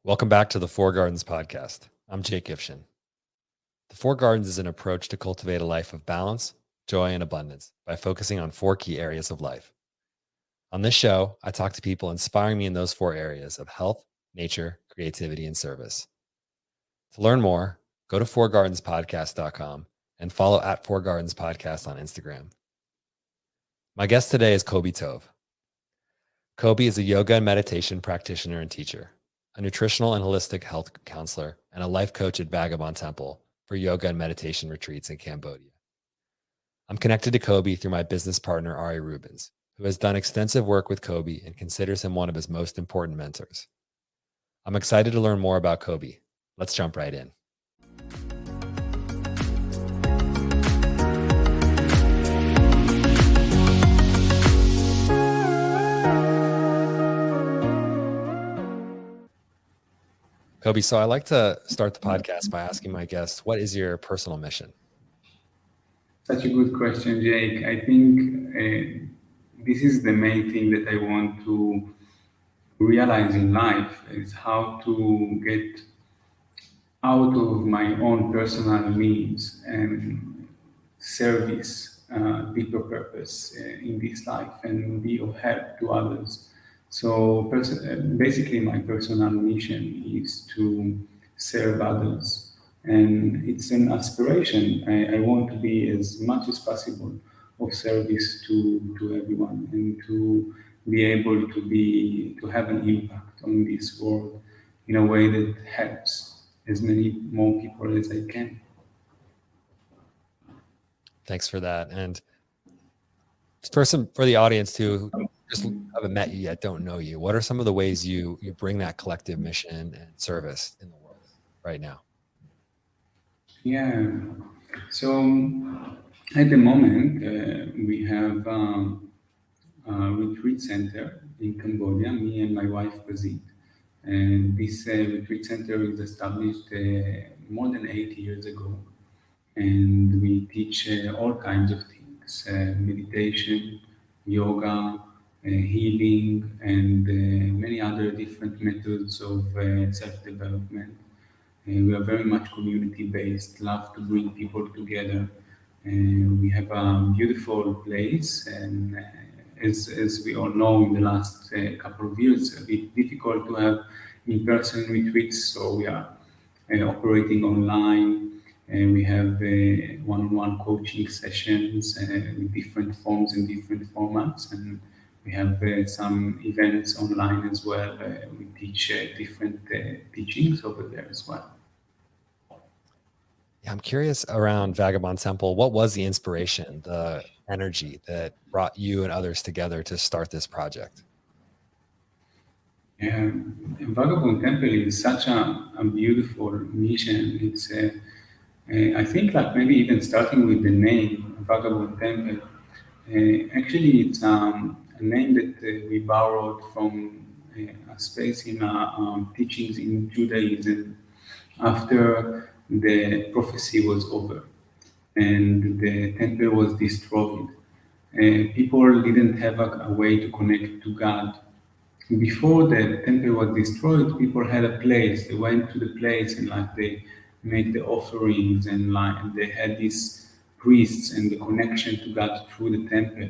Welcome back to the Four Gardens podcast. I'm Jake Gifshin. The Four Gardens is an approach to cultivate a life of balance, joy, and abundance by focusing on four key areas of life. On this show, I talk to people inspiring me in those four areas of health, nature, creativity, and service. To learn more, go to fourgardenspodcast.com and follow at Four Gardens Podcast on Instagram. My guest today is Kobi Tov. Kobi is a yoga and meditation practitioner and teacher, a nutritional and holistic health counselor, and a life coach at Vagabond Temple for yoga and meditation retreats in Cambodia. I'm connected to Kobi through my business partner, Ari Rubens, who has done extensive work with Kobi and considers him one of his most important mentors. I'm excited to learn more about Kobi. Let's jump right in. Kobi, so I like to start the podcast by asking my guests, what is your personal mission? Such a good question, Jake. I think this is the main thing that I want to realize in life is how to get out of my own personal needs and service deeper purpose in this life and be of help to others. So basically my personal mission is to serve others. And it's an aspiration. I want to be as much as possible of service to everyone and to be able to have an impact on this world in a way that helps as many more people as I can. Thanks for that. And for the audience who just haven't met you yet, don't know you, what are some of the ways you bring that collective mission and service in the world right now? Yeah. So at the moment, we have a retreat center in Cambodia. Me and my wife preside. And this retreat center is established more than 8 years ago. And we teach all kinds of things, meditation, yoga, healing, and many other different methods of self-development. We are very much community-based, love to bring people together. We have a beautiful place, and as we all know, in the last couple of years, a bit difficult to have in-person retreats, so we are operating online. We have one-on-one coaching sessions with different forms and different formats, and we have some events online as well. We teach different teachings over there as well. Yeah, I'm curious around Vagabond Temple. What was the inspiration, the energy that brought you and others together to start this project? Vagabond Temple is such a beautiful mission. It's I think like maybe even starting with the name Vagabond Temple. Actually, it's a name that we borrowed from a space in teachings in Judaism after the prophecy was over and the temple was destroyed. People didn't have a way to connect to God. Before the temple was destroyed, people had a place. They went to the place and like they made the offerings and like and they had these priests and the connection to God through the temple.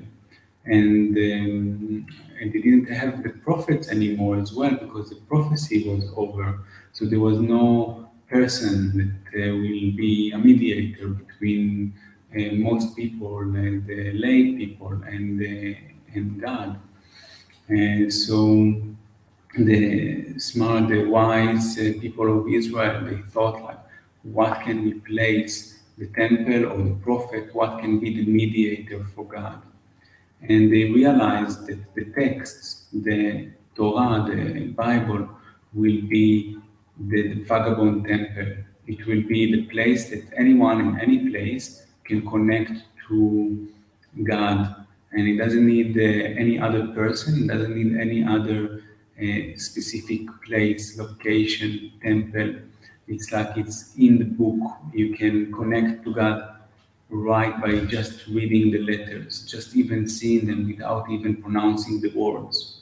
And they didn't have the prophets anymore as well because the prophecy was over. So there was no person that will be a mediator between most people, the lay people, and God. So the wise people of Israel, they thought like, what can replace the temple or the prophet? What can be the mediator for God? And they realized that the texts, the Torah, the Bible, will be the Vagabond Temple. It will be the place that anyone in any place can connect to God. And it doesn't need any other person, it doesn't need any other specific place, location, temple. It's like it's in the book. You can connect to God right by just reading the letters, just even seeing them without even pronouncing the words.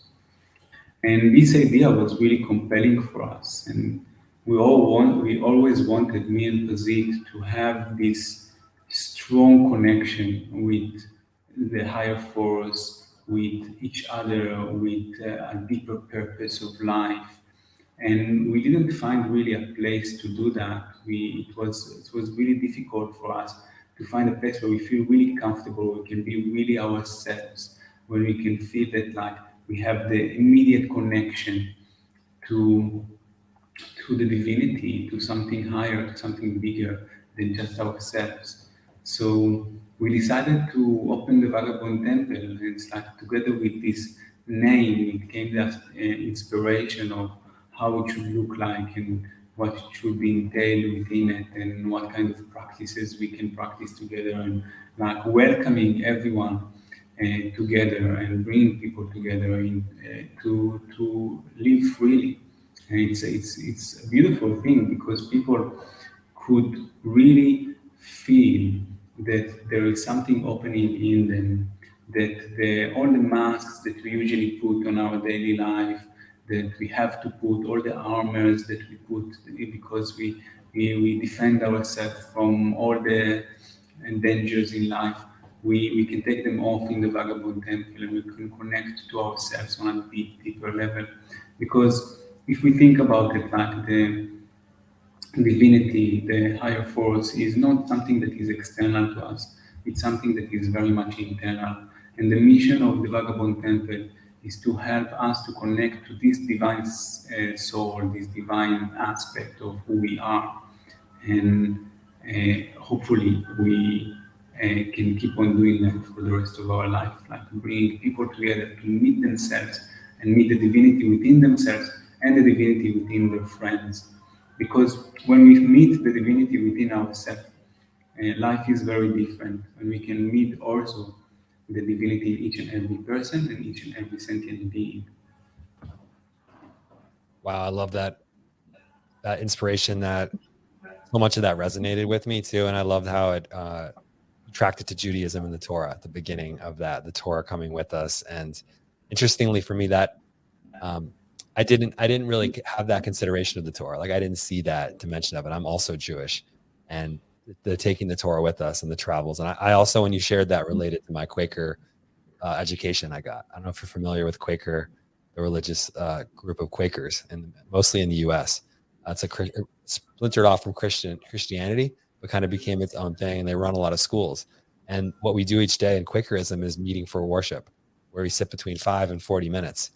And this idea was really compelling for us. And we always wanted, me and Pazit, to have this strong connection with the higher force, with each other, with a deeper purpose of life. And we didn't find really a place to do that. It was really difficult for us to find a place where we feel really comfortable, we can be really ourselves, when we can feel that like we have the immediate connection to the divinity, to something higher, to something bigger than just ourselves. So we decided to open the Vagabond Temple, and it's like together with this name, it came that inspiration of how it should look like and what should be entailed within it, and what kind of practices we can practice together, and like welcoming everyone together and bringing people together to live freely. And it's a beautiful thing because people could really feel that there is something opening in them, that all the masks that we usually put on our daily life, that we have to put, all the armors that we put because we defend ourselves from all the dangers in life, we can take them off in the Vagabond Temple, and we can connect to ourselves on a deeper level. Because if we think about it, like the divinity, the higher force, is not something that is external to us. It's something that is very much internal. And the mission of the Vagabond Temple is to help us to connect to this divine soul, this divine aspect of who we are. And hopefully we can keep on doing that for the rest of our life, like bringing people together to meet themselves and meet the divinity within themselves and the divinity within their friends. Because when we meet the divinity within ourselves, life is very different, and we can meet also the divinity in each and every person and each and every sentient being. Wow, I love that inspiration. That so much of that resonated with me too, and I loved how it tracked it to Judaism and the Torah at the beginning of that, the Torah coming with us. And interestingly for me, that um, I didn't really have that consideration of the Torah. Like I didn't see that dimension of it. I'm also Jewish, and the taking the Torah with us and the travels. And I also, when you shared that, related to my Quaker education I got. I don't know if you're familiar with Quaker, the religious group of Quakers, and mostly in the U.S. It splintered off from Christianity, but kind of became its own thing. And they run a lot of schools. And what we do each day in Quakerism is meeting for worship, where we sit between 5 and 40 minutes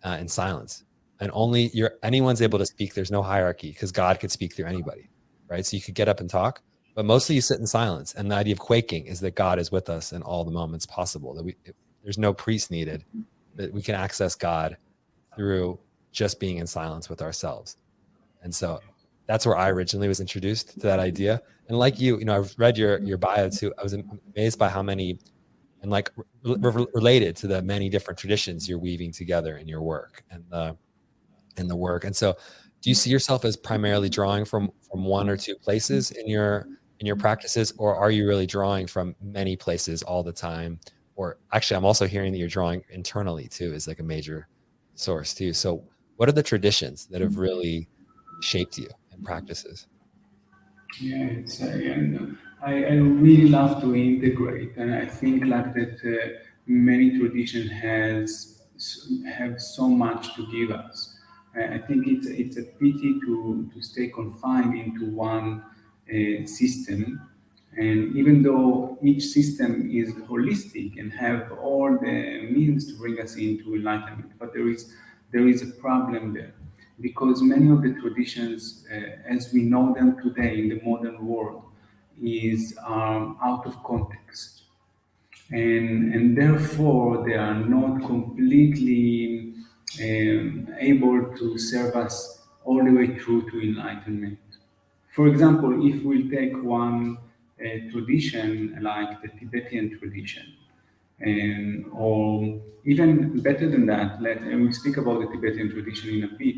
in silence, and only anyone's able to speak. There's no hierarchy because God could speak through anybody, right? So you could get up and talk, but mostly you sit in silence. And the idea of quaking is that God is with us in all the moments possible. There's no priest needed. That we can access God through just being in silence with ourselves. And so that's where I originally was introduced to that idea. And like I've read your bio too. I was amazed by how many, and like related to the many different traditions you're weaving together in your work and the work. And so, do you see yourself as primarily drawing from one or two places in your practices, or are you really drawing from many places all the time? Or actually, I'm also hearing that you're drawing internally too, is like a major source too. So, what are the traditions that have really shaped you in practices? Yeah, and I really love to integrate, and I think like that many traditions have so much to give us. I think it's a pity to stay confined into one system, and even though each system is holistic and have all the means to bring us into enlightenment, but there is a problem there because many of the traditions, as we know them today in the modern world, is out of context, and therefore they are not completely able to serve us all the way through to enlightenment. For example, if we take one tradition like the Tibetan tradition, or even better than that, we'll speak about the Tibetan tradition in a bit,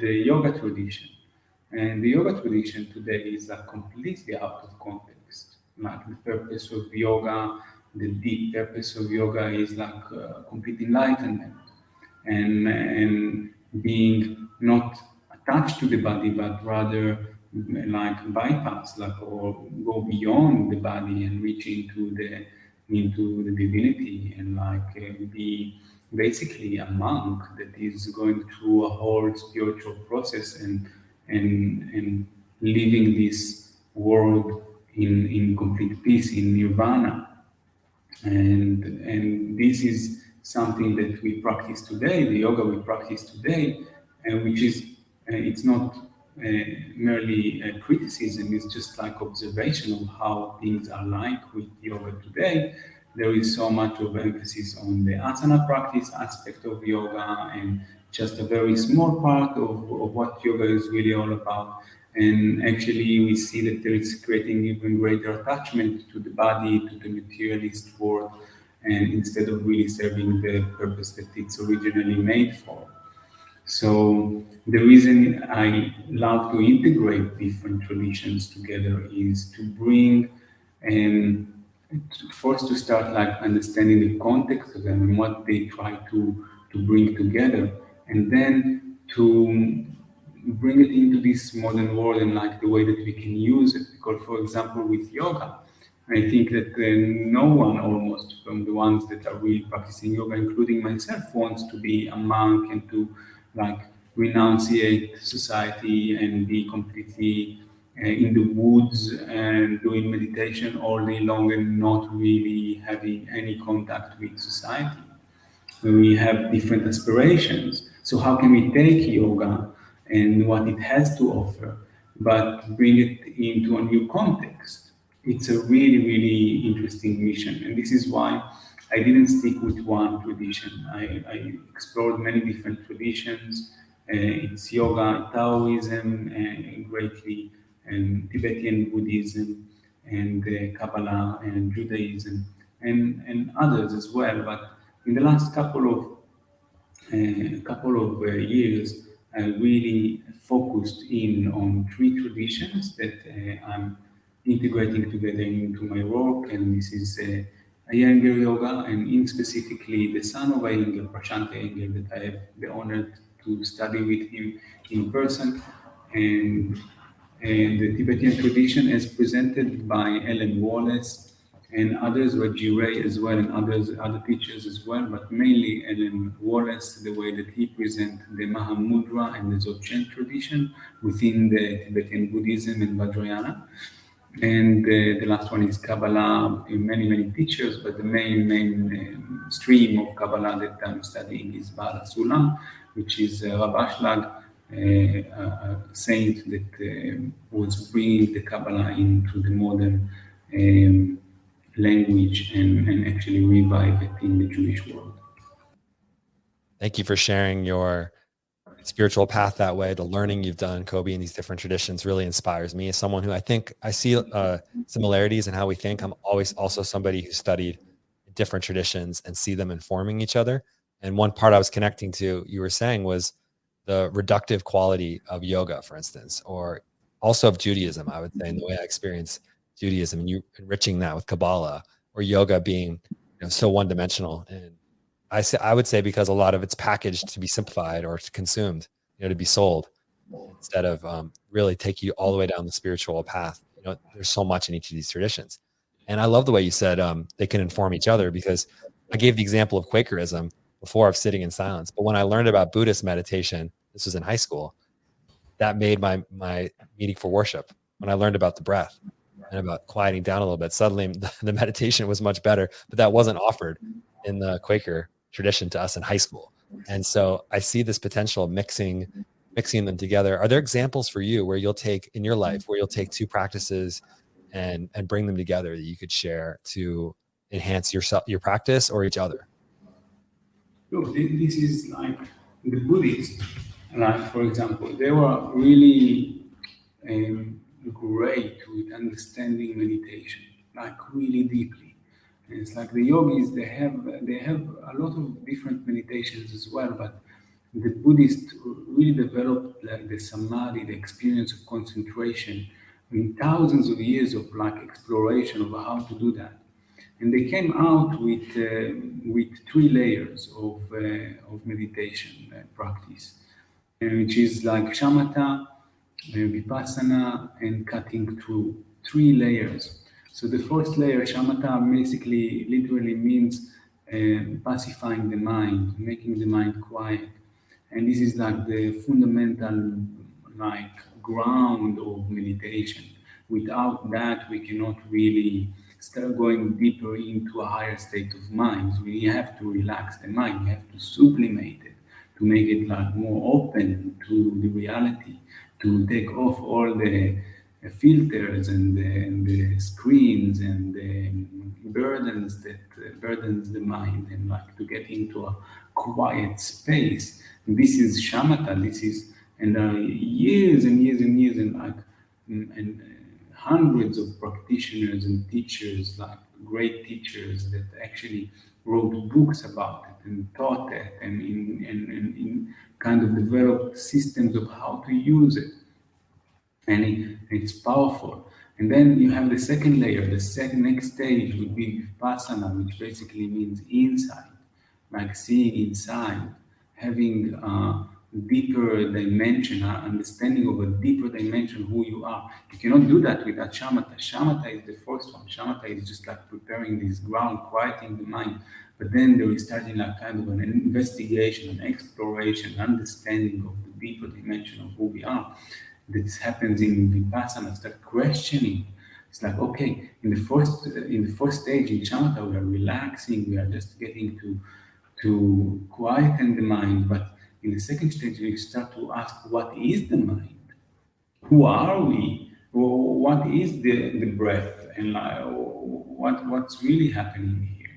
the yoga tradition. And the yoga tradition today is completely out of context. Like the purpose of yoga, the deep purpose of yoga is like complete enlightenment. and being not attached to the body, but rather like bypass, like or go beyond the body and reach into the divinity and like be basically a monk that is going through a whole spiritual process and living this world in complete peace, in nirvana. And this is something that we practice today, the yoga we practice today, which is it's not merely a criticism, it's just like observation of how things are like with yoga today. There is so much of emphasis on the asana practice aspect of yoga and just a very small part of what yoga is really all about. And actually, we see that there is creating even greater attachment to the body, to the materialist world, and instead of really serving the purpose that it's originally made for. So the reason I love to integrate different traditions together is to bring and first to start like understanding the context of them and what they try to bring together, and then to bring it into this modern world and like the way that we can use it. Because, for example, with yoga, I think that no one almost from the ones that are really practicing yoga, including myself, wants to be a monk and to like renunciate society and be completely in the woods and doing meditation all day long and not really having any contact with society. We have different aspirations. So how can we take yoga and what it has to offer, but bring it into a new context? It's a really, really interesting mission. And this is why I didn't stick with one tradition. I explored many different traditions. It's yoga, Taoism, and greatly, and Tibetan Buddhism, and Kabbalah, and Judaism, and others as well. But in the last couple of years, I really focused in on three traditions that I'm integrating together into my work, and this is Iyengar Yoga, and in specifically the son of Iyengar, Prashant Iyengar, that I have the honor to study with him in person, and the Tibetan tradition as presented by Ellen Wallace and others, Reggie Ray as well, and other teachers as well, but mainly Ellen Wallace, the way that he presents the Mahamudra and the Dzogchen tradition within the Tibetan Buddhism and Vajrayana. And the last one is Kabbalah, many, many teachers, but the main stream of Kabbalah that I'm studying is Baal Sulam, which is Rav Ashlag, a saint that was bringing the Kabbalah into the modern language and actually revive it in the Jewish world. Thank you for sharing your spiritual path that way. The learning you've done, Kobi, in these different traditions really inspires me as someone who I think I see similarities in how we think. I'm always also somebody who studied different traditions and see them informing each other. And one part I was connecting to, you were saying, was the reductive quality of yoga, for instance, or also of Judaism, I would say, in the way I experience Judaism, and you enriching that with Kabbalah, or yoga being so one-dimensional. And I would say because a lot of it's packaged to be simplified or consumed, to be sold, instead of really take you all the way down the spiritual path. There's so much in each of these traditions. And I love the way you said they can inform each other, because I gave the example of Quakerism before, of sitting in silence. But when I learned about Buddhist meditation, this was in high school, that made my meeting for worship. When I learned about the breath and about quieting down a little bit, suddenly the meditation was much better, but that wasn't offered in the Quaker tradition to us in high school. And so I see this potential of mixing them together. Are there examples for you where you'll take in your life, where you'll take two practices and bring them together that you could share to enhance your practice or each other? Look, this is like the Buddhists, like for example, they were really great with understanding meditation, like really deeply. And it's like the yogis, they have a lot of different meditations as well, but the Buddhists really developed like the samadhi, the experience of concentration, in thousands of years of like exploration of how to do that. And they came out with three layers of meditation practice, which is like shamatha, vipassana, and cutting through, three layers. So the first layer, shamatha, basically literally means pacifying the mind, making the mind quiet. And this is like the fundamental like ground of meditation. Without that, we cannot really start going deeper into a higher state of mind. We have to relax the mind. We have to sublimate it to make it like more open to the reality, to take off all the filters and the screens and the burdens that burdens the mind, and like to get into a quiet space. This is shamatha. This is, and years and years and years and like and hundreds of practitioners and teachers, like great teachers that actually wrote books about it and taught it and kind of developed systems of how to use it. And it's powerful. And then you have the second layer. The second next stage would be vipassana, which basically means insight, like seeing inside, having a deeper dimension, understanding of a deeper dimension who you are. You cannot do that without shamatha. Shamatha is the first one. Shamatha is just like preparing this ground, quieting the mind. But then there is starting like kind of an investigation, an exploration, understanding of the deeper dimension of who we are. This happens in vipassana. Start questioning. It's like, okay, in the first stage in shamatha, we are relaxing. We are just getting to quieten the mind. But in the second stage, we start to ask, what is the mind? Who are we? What is the breath? And like, what's really happening here?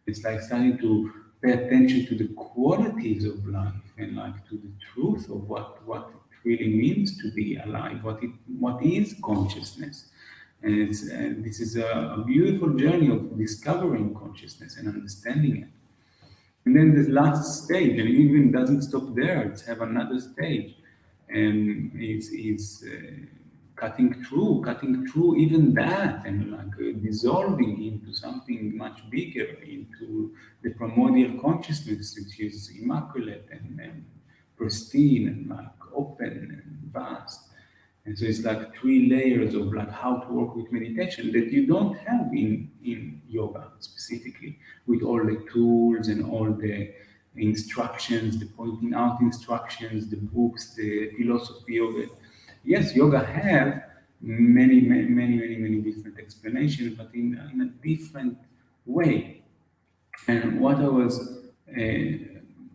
It's like starting to pay attention to the qualities of life and like to the truth of what it really means to be alive. What is consciousness? And this is a beautiful journey of discovering consciousness and understanding it. And then the last stage, and it even doesn't stop there, it's have another stage, and it's cutting through even that, and like dissolving into something much bigger, into the primordial consciousness, which is immaculate and pristine and like open and vast. And so it's like three layers of like how to work with meditation that you don't have in yoga specifically, with all the tools and all the instructions, the pointing out instructions, the books, the philosophy of it. Yes, yoga have many different explanations, but in a different way. And what I was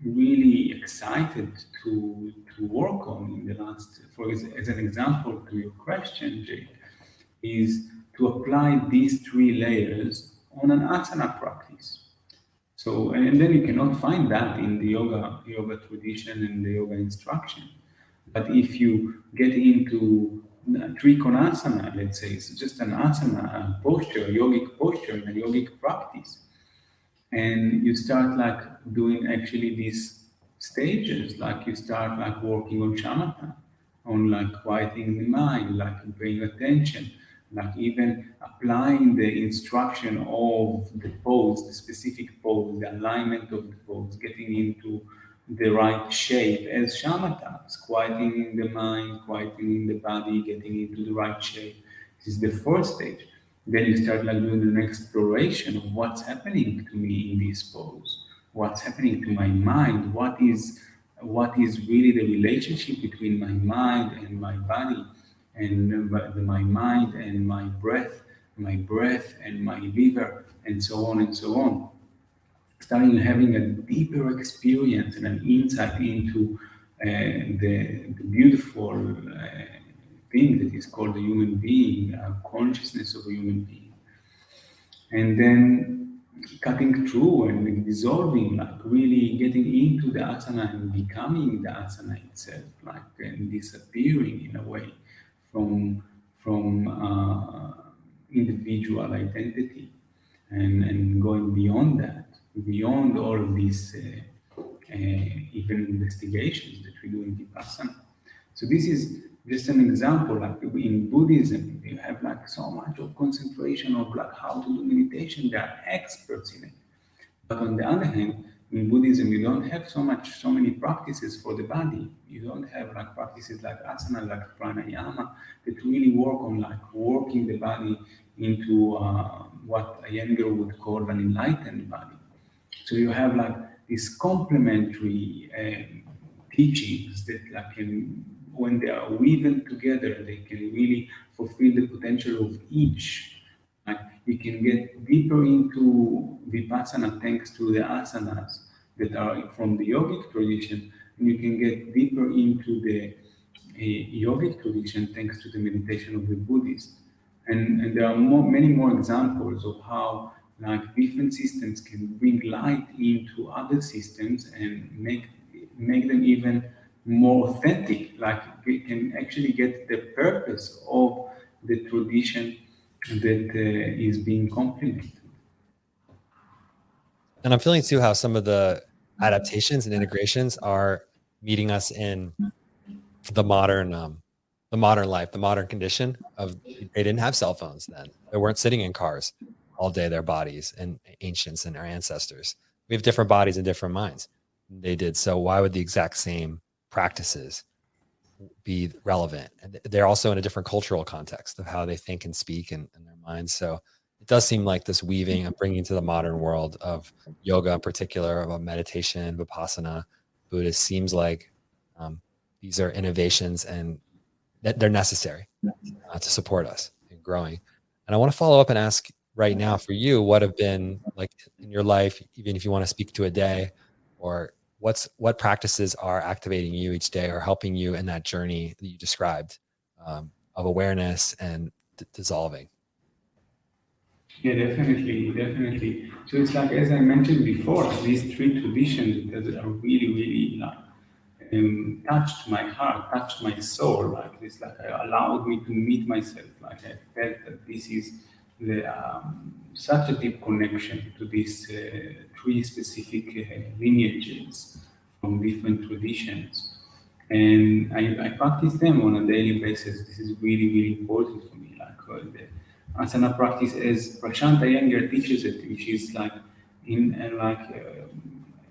really excited to work on in the last, as an example to your question, Jake, is to apply these three layers on an asana practice. So, and then you cannot find that in the yoga tradition and the yoga instruction. But if you get into trikonasana, let's say, it's just an asana, a posture, a yogic posture, and a yogic practice, and you start like doing actually these stages, like you start like working on shamatha, on like quieting the mind, like paying attention, like even applying the instruction of the pose, the specific pose, the alignment of the pose, getting into the right shape as shamatha, quieting the mind, quieting the body, getting into the right shape. This is the first stage. Then you start like doing an exploration of what's happening to me in this pose, what's happening to my mind, what is really the relationship between my mind and my body, and my mind and my breath and my liver, and so on and so on. Starting having a deeper experience and an insight into the beautiful thing that is called a human being, a consciousness of a human being. And then cutting through and dissolving, like really getting into the asana and becoming the asana itself, like and disappearing in a way from individual identity, and going beyond that, beyond all of these even investigations that we do in Vipassana. So this is Just an example, like in Buddhism, you have like so much of concentration of like how to do meditation. They are experts in it. But on the other hand, in Buddhism, you don't have so many practices for the body. You don't have like practices like asana, like pranayama, that really work on like working the body into what a younger would call an enlightened body. So you have like these complementary teachings that like can, when they are woven together, they can really fulfill the potential of each. Like you can get deeper into vipassana thanks to the asanas that are from the yogic tradition, and you can get deeper into the yogic tradition thanks to the meditation of the Buddhist. And there are many more examples of how like different systems can bring light into other systems and make them even more authentic. Like we can actually get the purpose of the tradition that is being complemented. And I'm feeling too how some of the adaptations and integrations are meeting us in the modern life, the modern condition of they didn't have cell phones then. They weren't sitting in cars all day, their bodies and ancients and our ancestors. We have different bodies and different minds. They did. So why would the exact same practices be relevant? And they're also in a different cultural context of how they think and speak in their minds. So it does seem like this weaving and bringing to the modern world of yoga in particular, about meditation, vipassana, Buddhist seems like these are innovations and that they're necessary to support us in growing. And I want to follow up and ask right now for you, what have been like in your life, even if you want to speak to a day, or what practices are activating you each day or helping you in that journey that you described of awareness and dissolving. Yeah, definitely, definitely. So it's like, as I mentioned before, these three traditions that are really, really like touched my heart, touched my soul. Like this, like allowed me to meet myself. Like I felt that this is such a deep connection to these three specific lineages from different traditions, and I practice them on a daily basis. This is really, really important for me. Like the asana practice, as Prashant Iyengar teaches it, which is like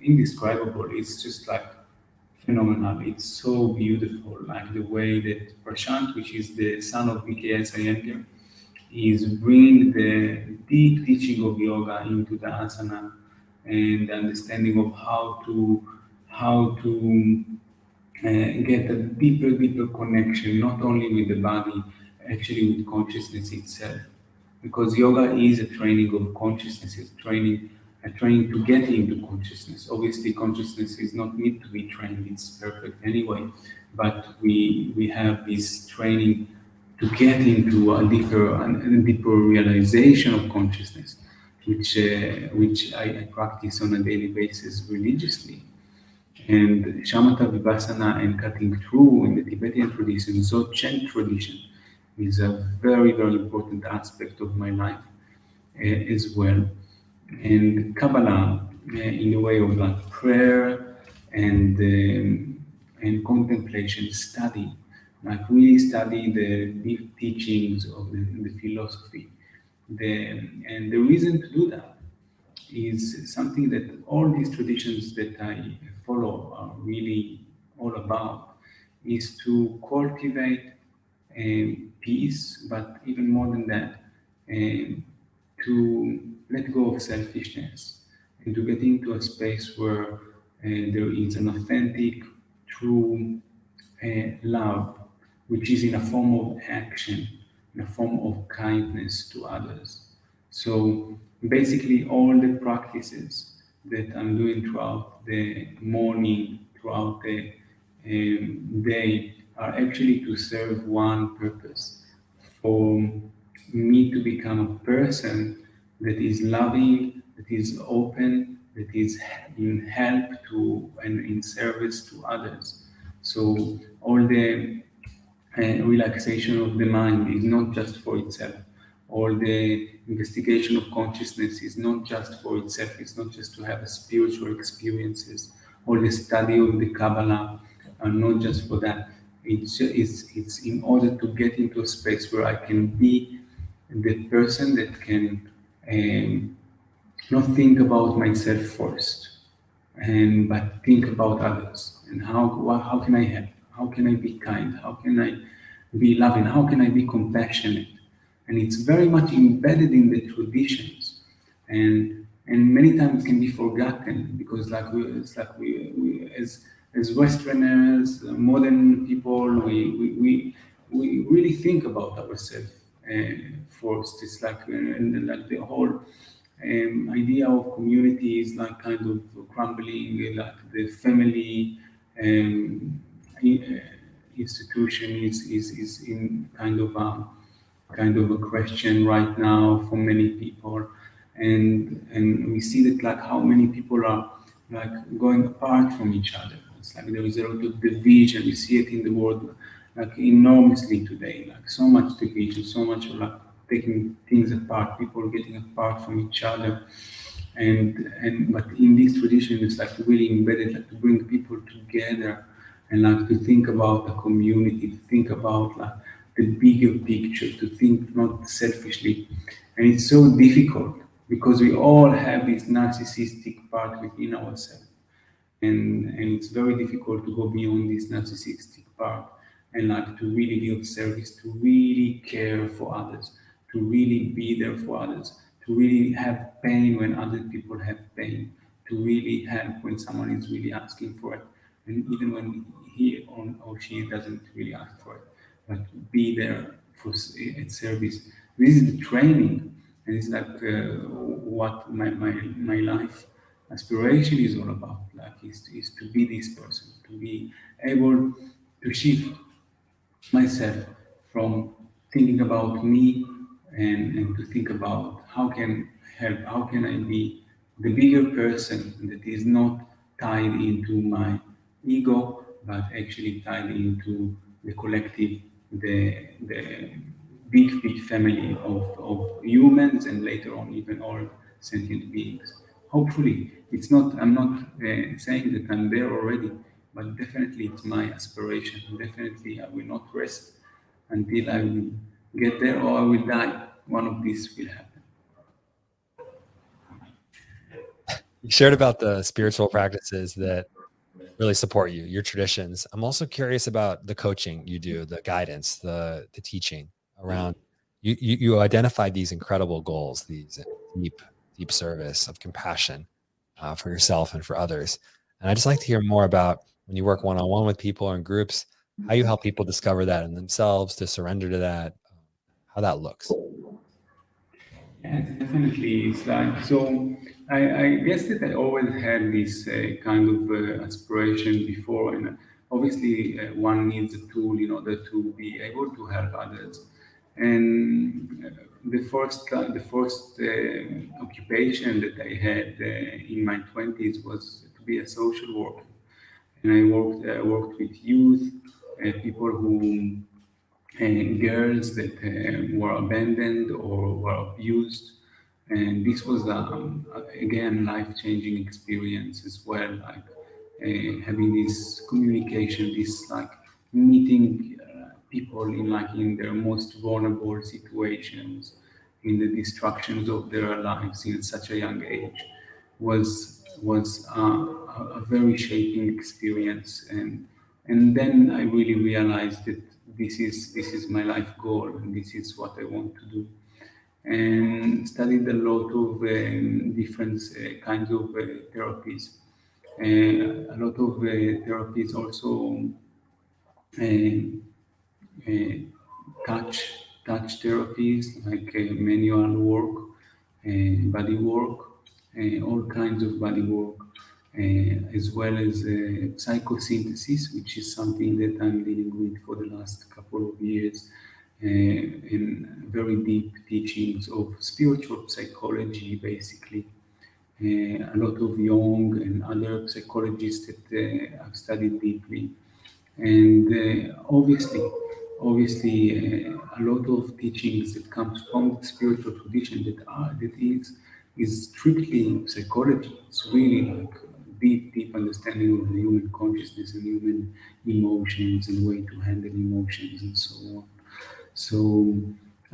indescribable. It's just like phenomenal. It's so beautiful, like the way that Prashant, which is the son of BKS Iyengar, is bringing the deep teaching of yoga into the asana and the understanding of how to get a deeper connection, not only with the body, actually with consciousness itself. Because yoga is a training of consciousness, it's a training to get into consciousness. Obviously, consciousness is not meant to be trained; it's perfect anyway. But we have this training to get into a deeper realization of consciousness, which I practice on a daily basis religiously. And shamatha vipassana and cutting through in the Tibetan tradition, Dzogchen tradition, is a very important aspect of my life as well. And Kabbalah, in the way of like prayer and contemplation, study, like really study the deep teachings of the philosophy. And the reason to do that is something that all these traditions that I follow are really all about, is to cultivate peace, but even more than that, um, to let go of selfishness and to get into a space where there is an authentic, true love, which is in a form of action, in a form of kindness to others. So basically, all the practices that I'm doing throughout the morning, throughout the day, are actually to serve one purpose, for me to become a person that is loving, that is open, that is in help to and in service to others. So all the relaxation of the mind is not just for itself. All the investigation of consciousness is not just for itself. It's not just to have spiritual experiences. All the study of the Kabbalah are not just for that. It's in order to get into a space where I can be the person that can not think about myself first, and but think about others and how can I help? How can I be kind? How can I be loving? How can I be compassionate? And it's very much embedded in the traditions, and many times it can be forgotten because it's like we as Westerners, modern people, we really think about ourselves first. It's like like the whole idea of community is like kind of crumbling, like the family institution is in kind of a question right now for many people, and we see that like how many people are like going apart from each other. It's like there is a lot of division. We see it in the world like enormously today, like so much division, so much like taking things apart, people getting apart from each other. And but in this tradition it's like really embedded, like to bring people together and like to think about the community, to think about like the bigger picture, to think not selfishly. And it's so difficult because we all have this narcissistic part within ourselves, and it's very difficult to go beyond this narcissistic part and like to really be of service, to really care for others, to really be there for others, to really have pain when other people have pain, to really help when someone is really asking for it, and even when or she doesn't really ask for it, but be there for at service. This is the training, and it's like what my life aspiration is all about, like is to be this person, to be able to shift myself from thinking about me and to think about how can help, how can I be the bigger person that is not tied into my ego, but actually tied into the collective, the big family of humans and later on even all sentient beings. Hopefully, it's not. I'm not saying that I'm there already, but definitely it's my aspiration. Definitely, I will not rest until I will get there, or I will die. One of these will happen. You shared about the spiritual practices that really support you, your traditions. I'm also curious about the coaching you do, the guidance, the teaching around you identify these incredible goals, these deep service of compassion for yourself and for others. And I just like to hear more about when you work one-on-one with people or in groups, how you help people discover that in themselves, to surrender to that, how that looks. Yeah, definitely. It's like so. I guess that I always had this kind of aspiration before, and obviously one needs a tool in order to be able to help others. And the first occupation that I had in my 20s was to be a social worker, and I worked with youth, people who girls that were abandoned or were abused. And this was, again, life-changing experience as well, like having this communication, this like meeting people in like in their most vulnerable situations, in the destructions of their lives in such a young age, was a very shaping experience. And then I really realized that this is my life goal, and this is what I want to do. And studied a lot of different kinds of therapies. A lot of therapies also uh, uh, touch touch therapies like manual work, body work, all kinds of body work, as well as psychosynthesis, which is something that I'm dealing with for the last couple of years, in very deep teachings of spiritual psychology, basically. A lot of Jung and other psychologists that I've studied deeply, and obviously, a lot of teachings that comes from the spiritual tradition that is strictly psychology. It's really like deep understanding of the human consciousness and human emotions and way to handle emotions and so on. So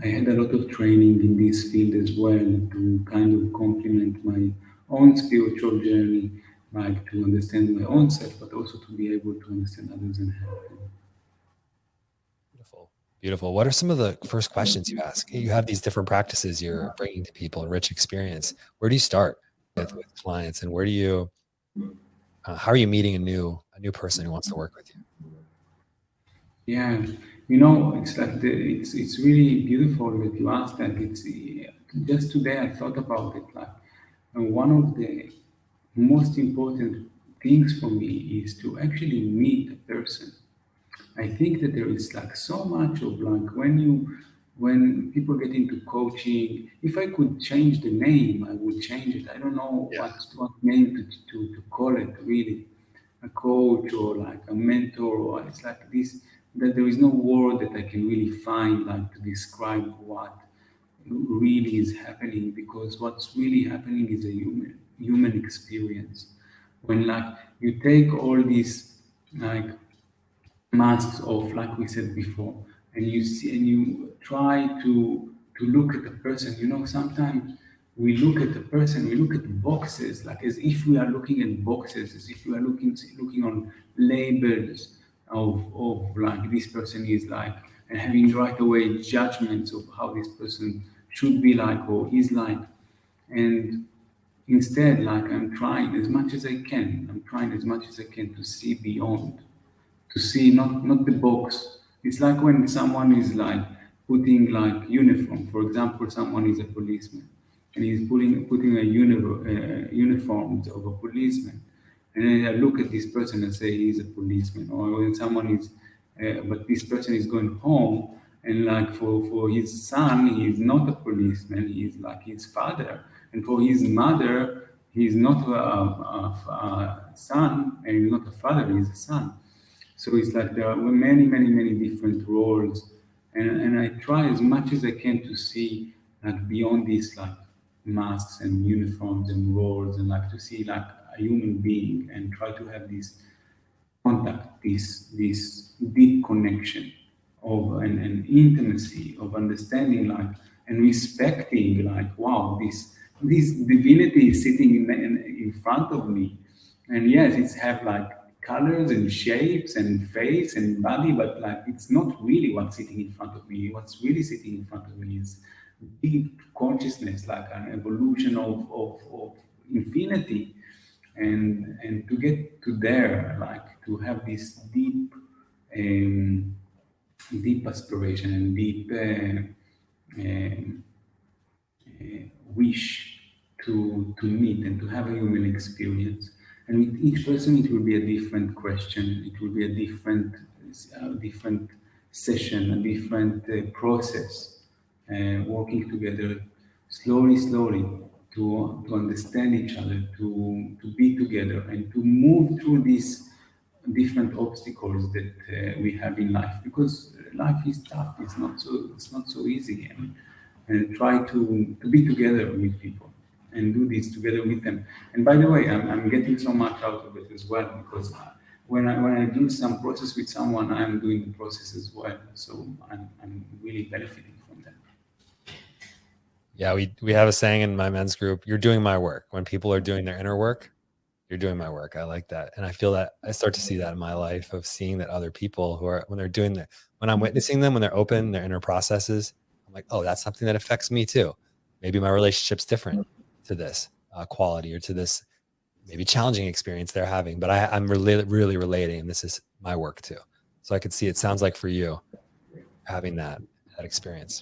I had a lot of training in this field as well to kind of complement my own spiritual journey, like to understand my own self, but also to be able to understand others and help them. Beautiful. Beautiful. What are some of the first questions you ask? You have these different practices you're bringing to people, a rich experience. Where do you start with clients, and where do you, how are you meeting a new person who wants to work with you? Yeah, it's like it's really beautiful that you asked that. It's just today I thought about it. Like one of the most important things for me is to actually meet a person. I think that there is like so much of like when people get into coaching, if I could change the name, I would change it. I don't know Yeah. what name to call it really. A coach or like a mentor, or it's like this, that there is no word that I can really find like to describe what really is happening, because what's really happening is a human experience. When like you take all these like masks off, like we said before, and you see and you try to look at the person. Sometimes we look at the person, we look at boxes, like as if we are looking at boxes, as if we are looking on labels of like this person is like, and having right away judgments of how this person should be like or is like. And instead, like I'm trying as much as I can, to see beyond, to see not the box. It's like when someone is like putting like uniform. For example, someone is a policeman and he's putting a uniform of a policeman, and then I look at this person and say he's a policeman. Or when someone is, but this person is going home, and like for his son, he's not a policeman. He's like his father, and for his mother, he's not a son, and he's not a father. He's a son. So it's like there are many different roles, and I try as much as I can to see like beyond these like masks and uniforms and roles, and like to see like a human being and try to have this contact, this deep connection of an intimacy of understanding, like, and respecting, like, wow, this divinity is sitting in front of me, and yes, it's have like colors and shapes and face and body, but like it's not really what's sitting in front of me. What's really sitting in front of me is deep consciousness, like an evolution of infinity, and to get to there, like to have this um, deep aspiration and deep um, wish to meet and to have a human experience. And with each person, it will be a different question. It will be a different session, a different process, working together slowly to understand each other, to be together, and to move through these different obstacles that we have in life, because life is tough. It's not so easy, and try to be together with people and do this together with them. And by the way, I'm getting so much out of it as well, because when I do some process with someone, I'm doing the process as well. So I'm really benefiting from that. Yeah, we have a saying in my men's group: "You're doing my work." When people are doing their inner work, you're doing my work. I like that, and I feel that I start to see that in my life, of seeing that other people who are, when they're doing that, when I'm witnessing them, when they're open, their inner processes, I'm like, oh, that's something that affects me too. Maybe my relationship's different to this quality, or to this maybe challenging experience they're having, but I'm really relating, and this is my work too. So I could see, it sounds like for you, having that experience.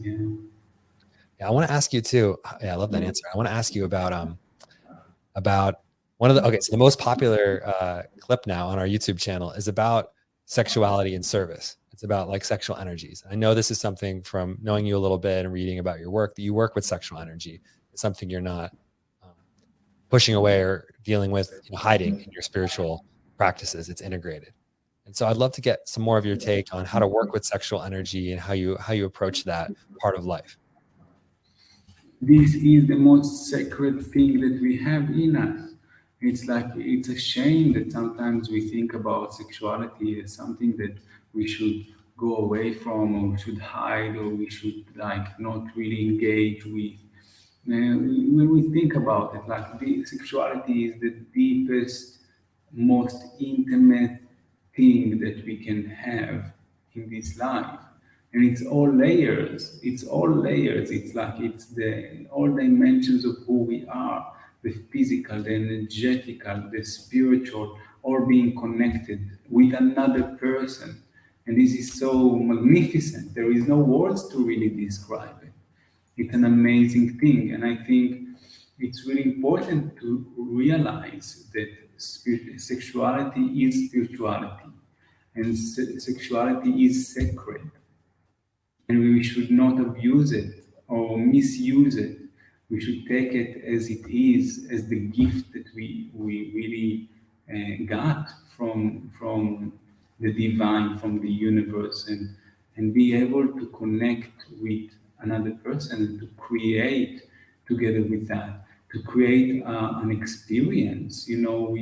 Yeah. Yeah, I want to ask you too. Yeah, I love that answer. I want to ask you about one of the, okay, so the most popular clip now on our YouTube channel is about sexuality and service. It's about like sexual energies. I know this is something, from knowing you a little bit and reading about your work, that you work with sexual energy. It's something you're not um, pushing away or dealing with, hiding in your spiritual practices. It's integrated. And so I'd love to get some more of your take on how to work with sexual energy, and how you approach that part of life. This is the most sacred thing that we have in us. It's like it's a shame that sometimes we think about sexuality as something that we should go away from, or we should hide, or we should like not really engage with. When we think about it, like the sexuality is the deepest, most intimate thing that we can have in this life, and it's all layers. It's all layers. It's like it's the all dimensions of who we are: the physical, the energetical, the spiritual, all being connected with another person. And this is so magnificent. There is no words to really describe it. It's an amazing thing. And I think it's really important to realize that sexuality is spirituality, and sexuality is sacred, and we should not abuse it or misuse it. We should take it as it is, as the gift that we really got from the divine, from the universe, and be able to connect with another person and to create together with that, to create an experience. You know,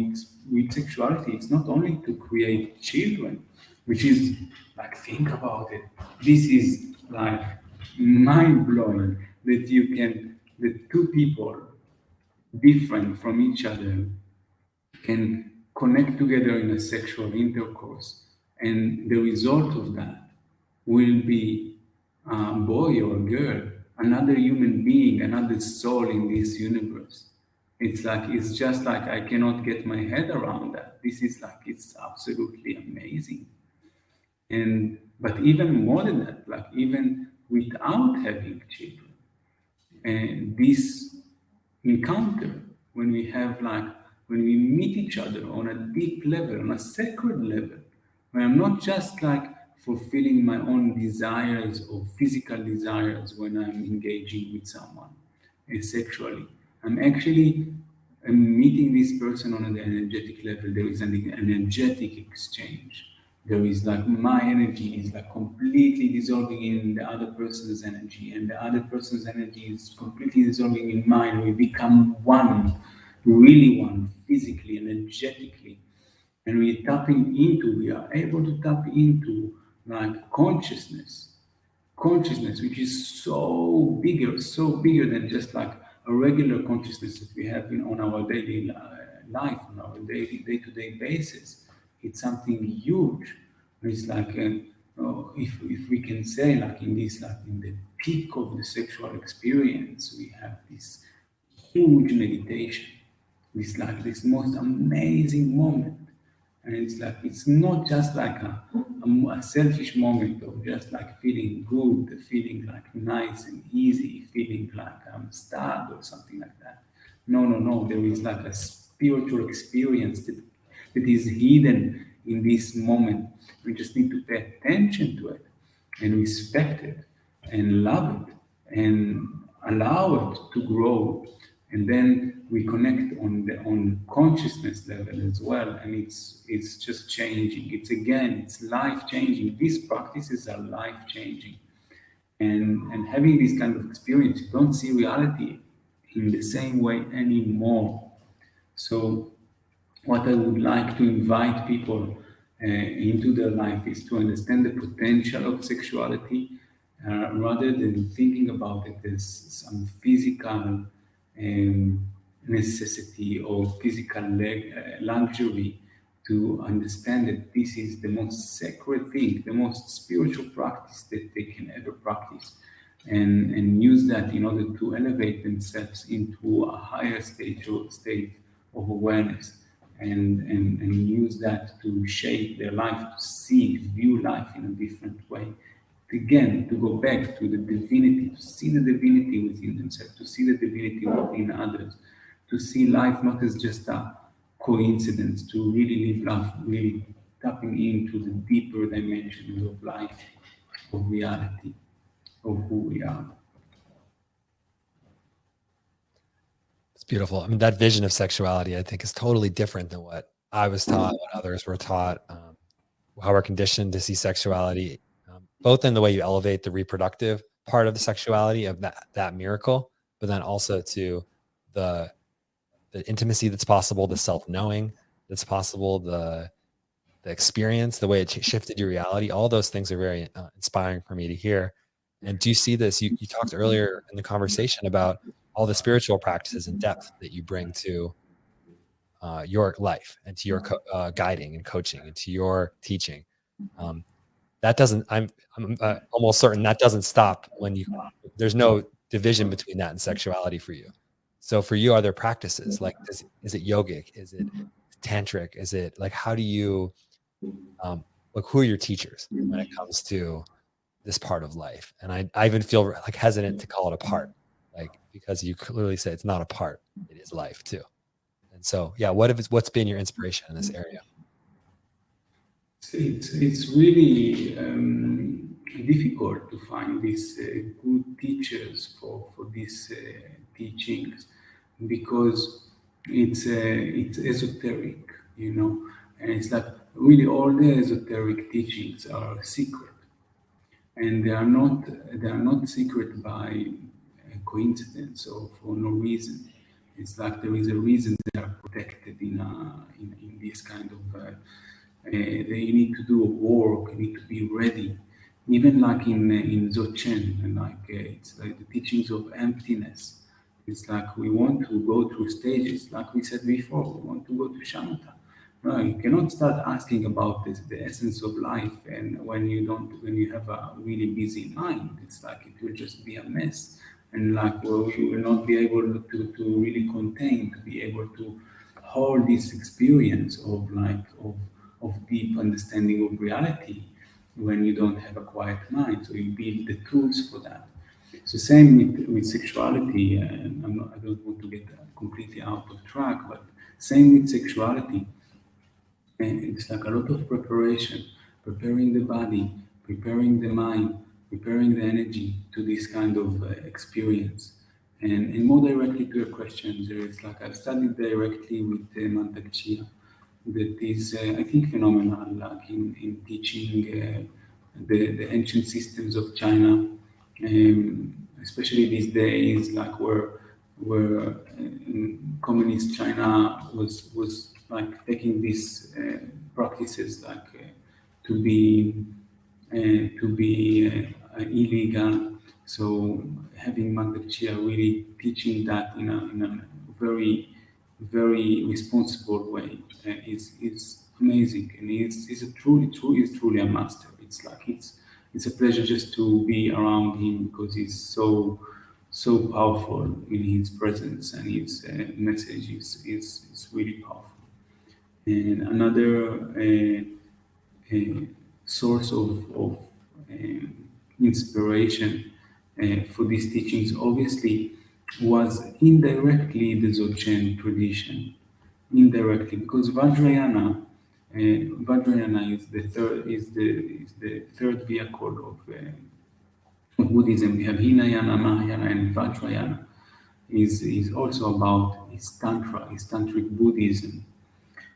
with sexuality, it's not only to create children, which is like, think about it. This is like mind blowing that you can, that two people different from each other can connect together in a sexual intercourse, and the result of that will be a boy or a girl, another human being, another soul in this universe. It's like, it's just like I cannot get my head around that. This is like, it's absolutely amazing. And but even more than that, like even without having children, and this encounter, when we have like, when we meet each other on a deep level, on a sacred level, where I'm not just like fulfilling my own desires or physical desires when I'm engaging with someone sexually. I'm actually meeting this person on an energetic level. There is an energetic exchange. There is like, my energy is like completely dissolving in the other person's energy, and the other person's energy is completely dissolving in mine. We become one, really one, physically, energetically. And we are able to tap into like consciousness, which is so bigger than just like a regular consciousness that we have on our daily life, on our daily day-to-day basis. It's something huge. It's like, if we can say, like in this, like in the peak of the sexual experience, we have this huge meditation. It's like this most amazing moment. And it's like, it's not just like a selfish moment of just like feeling good, feeling like nice and easy, feeling like I'm starved or something like that. No, no, no. There is like a spiritual experience that is hidden in this moment. We just need to pay attention to it and respect it and love it and allow it to grow. And then we connect on consciousness level as well, and it's just changing. It's life changing. These practices are life changing, and having this kind of experience, you don't see reality in the same way anymore. So what I would like to invite people into their life is to understand the potential of sexuality, rather than thinking about it as some physical necessity or physical luxury. To understand that this is the most sacred thing, the most spiritual practice that they can ever practice, and use that in order to elevate themselves into a higher state of awareness, and use that to shape their life, to see, to view life in a different way. Again, to go back to the divinity, to see the divinity within themselves, to see the divinity within others, to see life not as just a coincidence, to really live life, really tapping into the deeper dimensions of life, of reality, of who we are. It's beautiful. I mean, that vision of sexuality, I think, is totally different than what I was taught, what others were taught, how we're conditioned to see sexuality, both in the way you elevate the reproductive part of the sexuality of that miracle, but then also to the intimacy that's possible, the self-knowing that's possible, the experience, the way it shifted your reality. All those things are very inspiring for me to hear. And do you see this? You talked earlier in the conversation about all the spiritual practices and depth that you bring to your life and to your guiding and coaching and to your teaching. That doesn't. I'm almost certain that doesn't stop when you. There's no division between that and sexuality for you. So for you, are there practices like this? Is it yogic? Is it tantric? Is it like how do you like who are your teachers when it comes to this part of life? And I even feel like hesitant to call it a part, like because you clearly say it's not a part, it is life too. And so, yeah, what's been your inspiration in this area? It's really difficult to find these good teachers for these teachings because it's esoteric, you know, and it's like really all the esoteric teachings are secret, and they are not secret by coincidence or for no reason. It's like there is a reason they are protected in this kind of. They need to do a work. They need to be ready. Even like in Dzogchen, and like it's like the teachings of emptiness. It's like we want to go through stages, like we said before. We want to go to shamatha. No, you cannot start asking about this, the essence of life, and when you have a really busy mind, it's like it will just be a mess, and like well, you will not be able to really contain, to be able to hold this experience of deep understanding of reality when you don't have a quiet mind. So you build the tools for that. So same with sexuality, and I don't want to get completely out of track, but same with sexuality. And it's like a lot of preparation, preparing the body, preparing the mind, preparing the energy to this kind of experience. And more directly to your question, there is like I've studied directly with Mantak Chia, that is, I think, phenomenal, like in teaching the ancient systems of China, especially these days, like where communist China was like taking these practices like to be illegal. So having Mantak Chia really teaching that in a very very responsible way is amazing, and he's truly a master. It's like it's a pleasure just to be around him because he's so powerful in his presence, and his message is really powerful. And another source of inspiration for these teachings, obviously, was indirectly the Dzogchen tradition. Indirectly, because Vajrayana is the third vehicle of Buddhism. We have Hinayana, Mahayana, and Vajrayana. Is also about is Tantra, is Tantric Buddhism.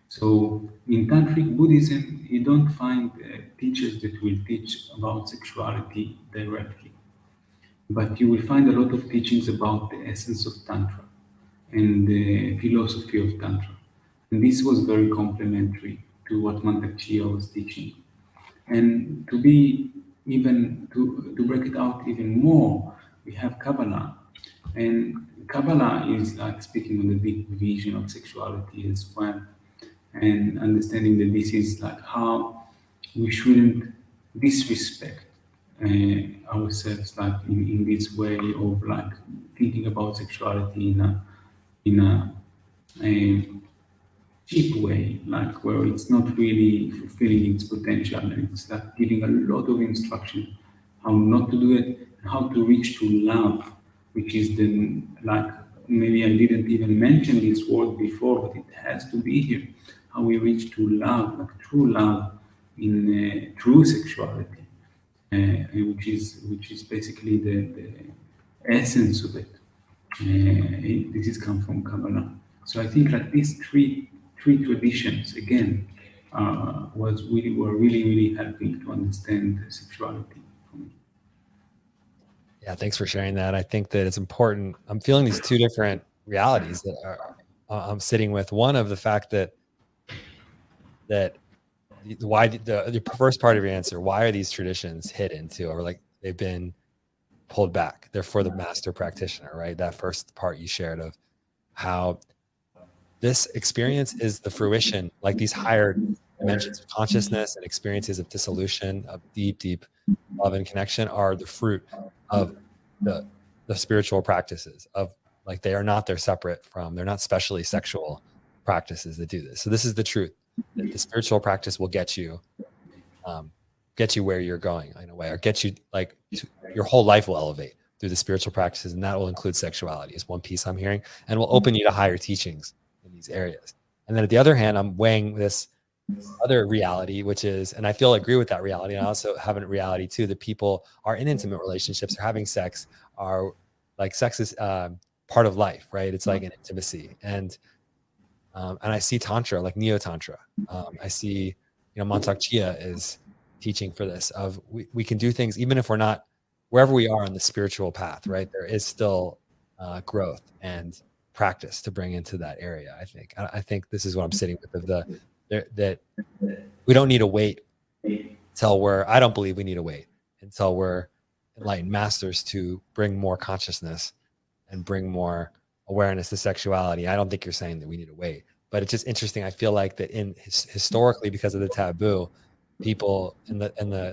So in Tantric Buddhism, you don't find teachers that will teach about sexuality directly, but you will find a lot of teachings about the essence of Tantra and the philosophy of Tantra. And this was very complementary to what Mantak Chia was teaching. And to break it out even more, we have Kabbalah. And Kabbalah is like speaking on the deep vision of sexuality as well, and understanding that this is like how we shouldn't disrespect ourselves, like in this way of like thinking about sexuality in a cheap way, like where it's not really fulfilling its potential, and it's like giving a lot of instruction how not to do it, how to reach to love, which is the like maybe I didn't even mention this word before, but it has to be here. How we reach to love, like true love in true sexuality, which is basically the essence of it. This is come from Kabbalah. So I think like these three traditions again were really helping to understand sexuality for me. Yeah, thanks for sharing that. I think that it's important. I'm feeling these two different realities that are I'm sitting with. One of the fact that why the first part of your answer, why are these traditions hidden too, or like they've been pulled back? They're for the master practitioner, right? That first part you shared of how this experience is the fruition, like these higher dimensions of consciousness and experiences of dissolution, of deep love and connection, are the fruit of the spiritual practices of, like, they're not specially sexual practices that do this. So this is the truth, that the spiritual practice will get you where you're going in a way, or get you your whole life will elevate through the spiritual practices, and that will include sexuality is one piece I'm hearing, and will open you to higher teachings in these areas. And then at the other hand, I'm weighing this other reality, which is, and I agree with that reality, and I also have a reality too, that people are in intimate relationships, are having sex, are like, sex is part of life, right? It's like an intimacy, and I see tantra, like neo tantra. I see, Montauk Chia is teaching for this, of we can do things even if we're not wherever we are on the spiritual path, right? There is still growth and practice to bring into that area. I think this is what I'm sitting with, of that we don't need to wait until I don't believe we need to wait until we're enlightened masters to bring more consciousness and bring more awareness to sexuality. I don't think you're saying that we need to wait, but it's just interesting. I feel like that historically, because of the taboo, people and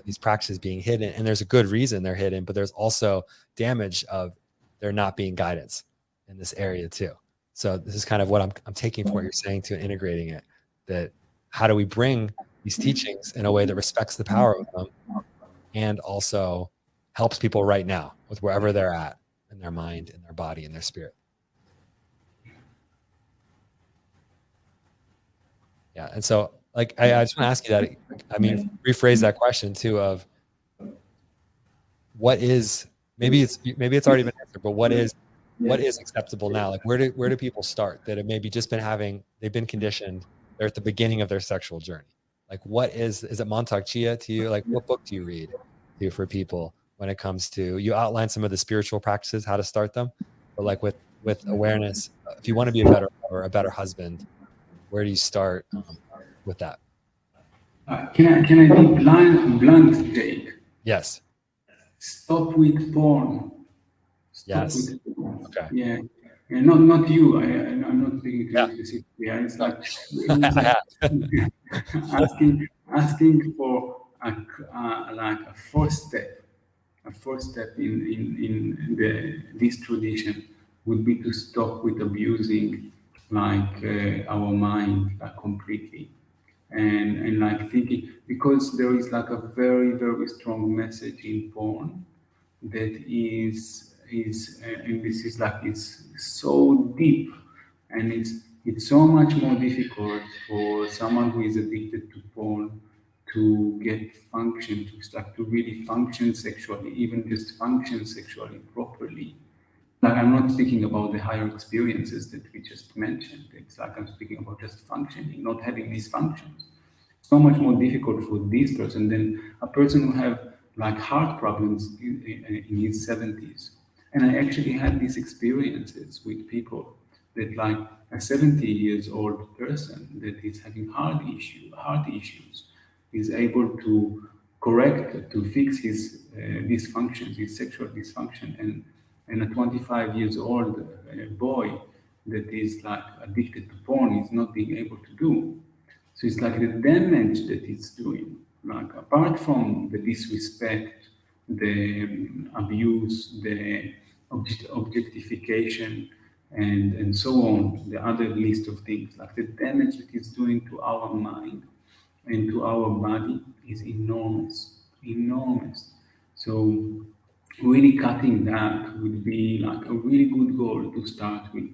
these practices being hidden, and there's a good reason they're hidden, but there's also damage of there not being guidance in this area too. So this is kind of what I'm taking from what you're saying to, and integrating it, that how do we bring these teachings in a way that respects the power of them and also helps people right now with wherever they're at in their mind, in their body, in their spirit. Yeah. And so, like, I just want to ask you that, rephrase that question too, of what is, maybe it's already been answered, but what is acceptable now? Like, where do people start that have maybe just been they've been conditioned, they're at the beginning of their sexual journey? Like, what is it Montauk Chia to you? Like, what book do you read for people when it comes to, you outline some of the spiritual practices, how to start them, but like with awareness, if you want to be a better lover, a better husband, where do you start with that? Can I be blunt, Jake? Yes. Stop with porn. Stop Yes. with porn. Okay. Yeah. And not you. I'm not speaking to Yeah. you specifically. It's like asking for like a first step. A first step in this tradition would be to stop with abusing our mind completely, and like thinking, because there is like a very strong message in porn that is and this is like, it's so deep, and it's so much more difficult for someone who is addicted to porn to get function, to really function sexually, even just function sexually properly. Like, I'm not speaking about the higher experiences that we just mentioned. It's like I'm speaking about just functioning, not having these functions. So much more difficult for this person than a person who have like heart problems in his 70s. And I actually had these experiences with people that, like, a 70 years old person that is having heart issues, is able to to fix his dysfunctions, his sexual dysfunction, and a 25 years old boy that is like addicted to porn is not being able to do. So it's like the damage that it's doing, like apart from the disrespect, the abuse, the objectification, and so on, the other list of things, like the damage that it's doing to our mind and to our body is enormous, enormous. So really cutting that would be like a really good goal to start with,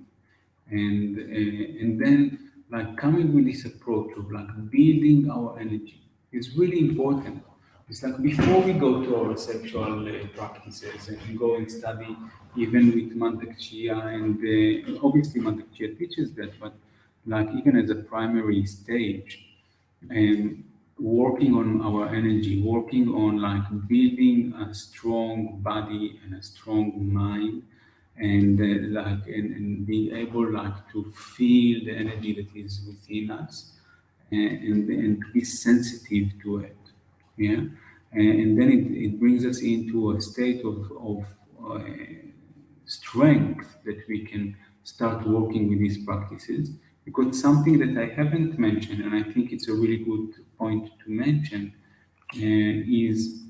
and then like coming with this approach of like building our energy is really important. It's like before we go to our sexual practices and go and study even with Mantak Chia, and obviously Mantak Chia teaches that, but like even as a primary stage, and working on our energy, working on like building a strong body and a strong mind, and and being able to feel the energy that is within us, and to be sensitive to it. Yeah, and then it brings us into a state of uh, strength that we can start working with these practices. Because something that I haven't mentioned, and I think it's a really good point to mention, is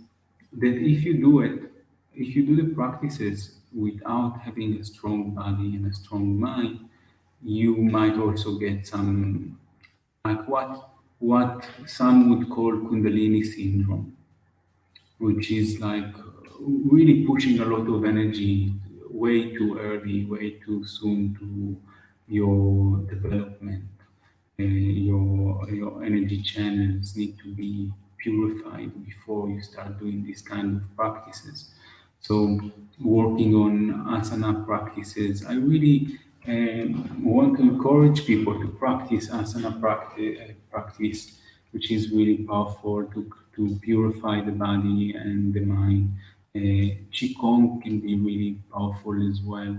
that if you do it, if you do the practices without having a strong body and a strong mind, you might also get some, like what some would call Kundalini syndrome, which is like really pushing a lot of energy way too early, way too soon to your development. Your energy channels need to be purified before you start doing these kind of practices. So working on asana practices, I really want to encourage people to practice asana practice, which is really powerful to purify the body and the mind. Qigong can be really powerful as well,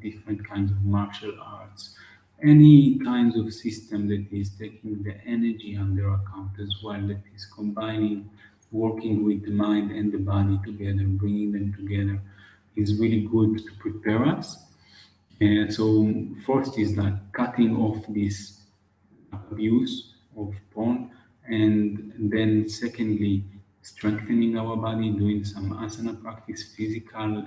different kinds of martial arts, any kinds of system that is taking the energy under account as well, that is combining working with the mind and the body together, bringing them together, is really good to prepare us. And so first is like cutting off this abuse of porn, and then secondly, strengthening our body, doing some asana practice, physical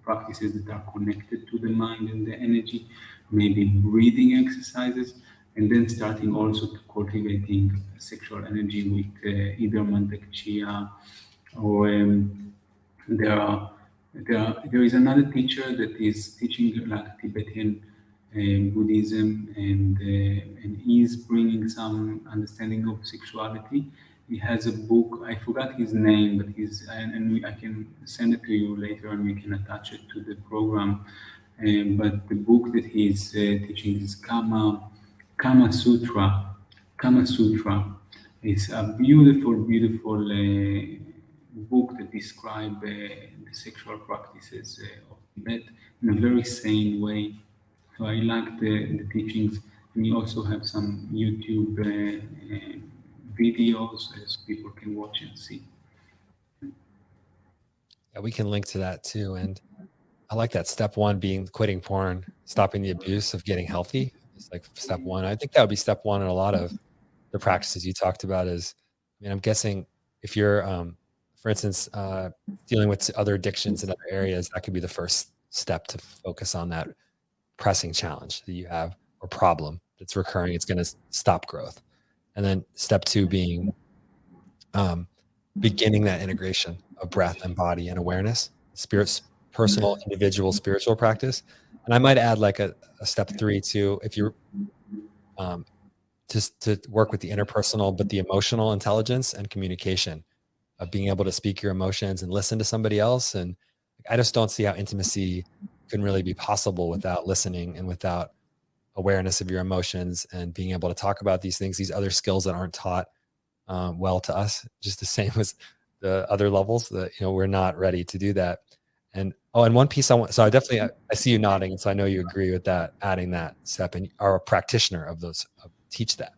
practices that are connected to the mind and the energy, maybe breathing exercises, and then starting also to cultivating sexual energy with either mantak chia, or there is another teacher that is teaching like Tibetan Buddhism, and he's bringing some understanding of sexuality. He has a book. I forgot his name, but I can send it to you later, and we can attach it to the program. But the book that he's teaching is Kama Sutra. Kama Sutra. It's a beautiful, beautiful book that describe the sexual practices of Tibet in a very sane way. So I like the teachings, and you also have some YouTube videos so people can watch and see. Yeah, we can link to that too. And I like that step one being quitting porn, stopping the abuse of getting healthy. It's like step one. I think that would be step one in a lot of the practices you talked about. Is, I mean, I'm guessing if you're, for instance, dealing with other addictions in other areas, that could be the first step to focus on that pressing challenge that you have or problem that's recurring. It's going to stop growth. And then step two being beginning that integration of breath and body and awareness, spirits, personal, individual, spiritual practice. And I might add like a step three too, if you're just to work with the interpersonal, but the emotional intelligence and communication of being able to speak your emotions and listen to somebody else. And I just don't see how intimacy can really be possible without listening and without awareness of your emotions and being able to talk about these things, these other skills that aren't taught well to us, just the same as the other levels that, we're not ready to do that. And and one piece I want, so I definitely, I see you nodding. And so I know you agree with that, adding that step, and are a practitioner of those, teach that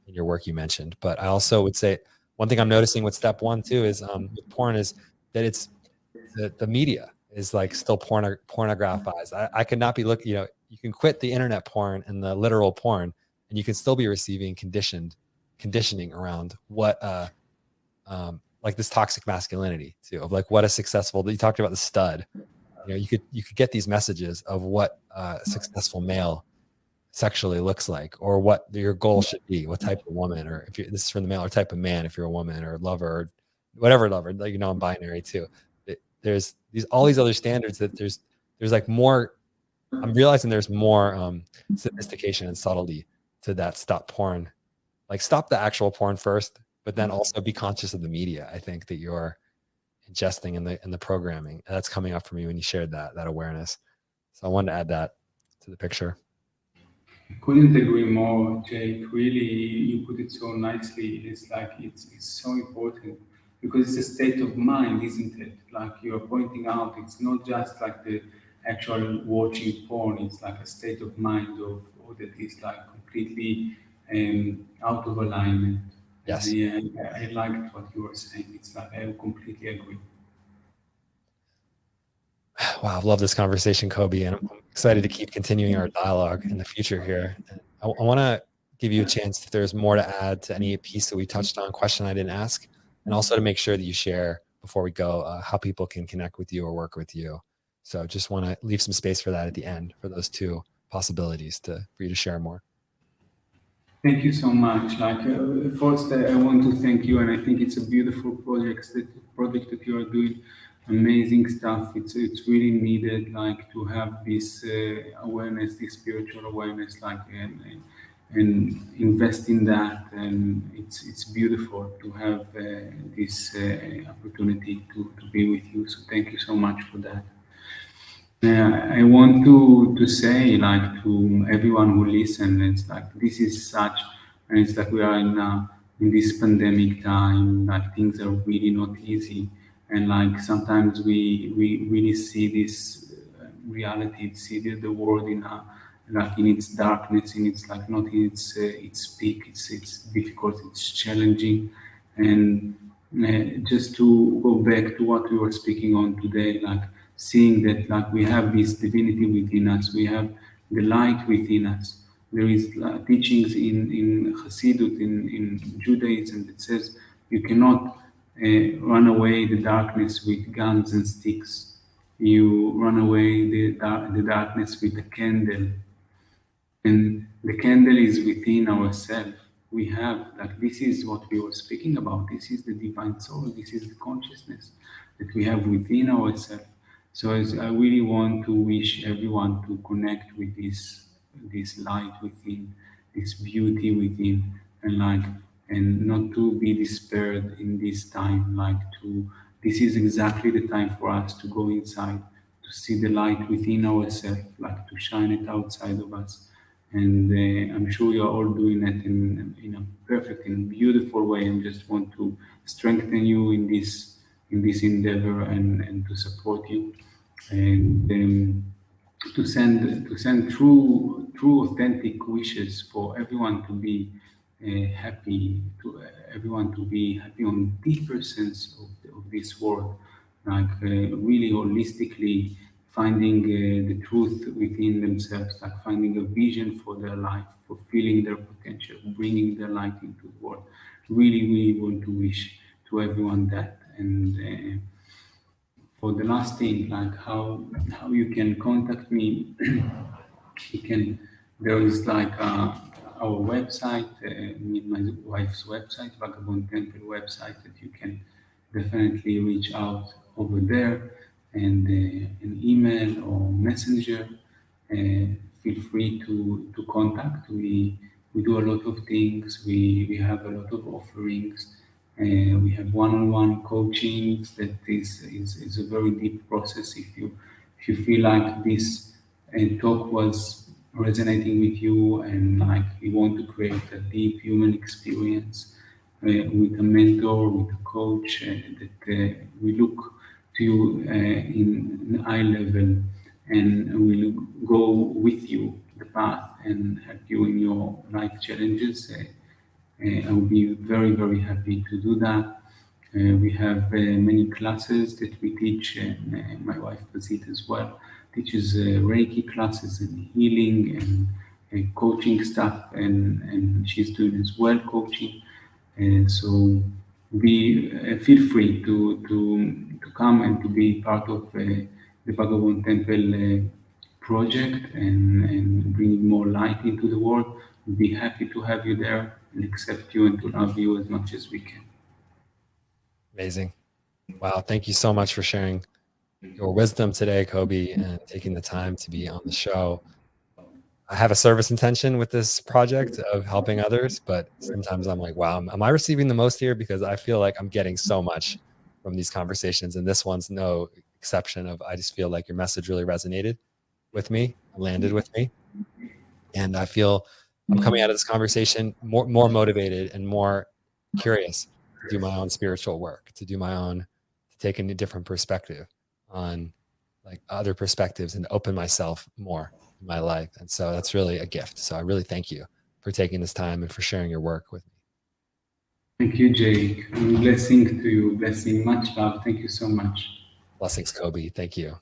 in your work you mentioned. But I also would say one thing I'm noticing with step one too is with porn is that it's the media is like still pornographized. I could not be looking, you can quit the internet porn and the literal porn, and you can still be receiving conditioning around what like this toxic masculinity too, of like what a successful, you talked about the stud, you could get these messages of what a successful male sexually looks like, or what your goal should be, what type of woman, or if this is from the male, or type of man if you're a woman, or lover, or whatever lover, like, I'm binary too. There's all these other standards that there's like more. I'm realizing there's more sophistication and subtlety to that stop porn. Like stop the actual porn first, but then also be conscious of the media. I think that you're ingesting in the programming. And that's coming up for me when you shared that awareness. So I wanted to add that to the picture. Couldn't agree more, Jake. Really, you put it so nicely. It's like it's so important because it's a state of mind, isn't it? Like you're pointing out, it's not just like the actual watching porn, it's like a state of mind of that is like completely out of alignment. And Yes. I liked what you were saying. It's like I completely agree. Wow, I've loved this conversation, Kobe, and I'm excited to keep continuing our dialogue in the future here. And I want to give you a chance if there's more to add to any piece that we touched on, question I didn't ask, and also to make sure that you share before we go how people can connect with you or work with you. So just want to leave some space for that at the end for those two possibilities for you to share more. Thank you so much. Like first, I want to thank you, and I think it's a beautiful project that you are doing. Amazing stuff. It's really needed, like to have this awareness, this spiritual awareness, like and invest in that. And it's beautiful to have this opportunity to be with you. So thank you so much for that. I want to say like to everyone who listen, it's like this is such, and it's like we are in this pandemic time, like things are really not easy, and like sometimes we really see this reality, see the world in like in its darkness, in its like not in its peak, it's difficult, it's challenging, and just to go back to what we were speaking on today, like seeing that like we have this divinity within us, we have the light within us. There is teachings in Hasidut, in Judaism that says you cannot run away the darkness with guns and sticks. You run away the darkness with a candle, and the candle is within ourselves. We have, like, this is what we were speaking about. This is the divine soul. This is the consciousness that we have within ourselves. So, I really want to wish everyone to connect with this light within, this beauty within, and like, and not to be despaired in this time. Like, this is exactly the time for us to go inside, to see the light within ourselves, like to shine it outside of us, and I'm sure you're all doing it in a perfect and beautiful way. And just want to strengthen you in this endeavor, and to support you, and to send true authentic wishes for everyone to be happy, to everyone to be happy on deeper sense of this world, like really holistically finding the truth within themselves, like finding a vision for their life, fulfilling their potential, bringing their light into the world. Really want to wish to everyone that. And for the last thing, like how you can contact me, you can. There is like our website, me and my wife's website, Vagabond Temple website, that you can definitely reach out over there, and an email or messenger. Feel free to contact. We do a lot of things. We have a lot of offerings. We have one-on-one coachings that is a very deep process. If you feel like this talk was resonating with you, and like you want to create a deep human experience with a mentor, with a coach, that we look to you in eye level, and we'll go with you the path and help you in your life challenges. I will be very happy to do that. We have many classes that we teach, and my wife Bazit as well teaches Reiki classes and healing and coaching stuff, and she's doing as well coaching. And so feel free to come and to be part of the Vagabond Temple project, and bring more light into the world. We'll be happy to have you there and accept you and to love you as much as we can. Amazing. Wow. Thank you so much for sharing your wisdom today, Kobe, and taking the time to be on the show. I have a service intention with this project of helping others, but sometimes I'm like, wow, am I receiving the most here? Because I feel like I'm getting so much from these conversations, and this one's no exception. I just feel like your message really resonated with me, landed with me, and I feel I'm coming out of this conversation more motivated and more curious to do my own spiritual work, to take a different perspective on like other perspectives and open myself more in my life. And so that's really a gift. So I really thank you for taking this time and for sharing your work with me. Thank you, Jake. And blessing to you. Blessing, much love. Thank you so much. Blessings, Kobi. Thank you.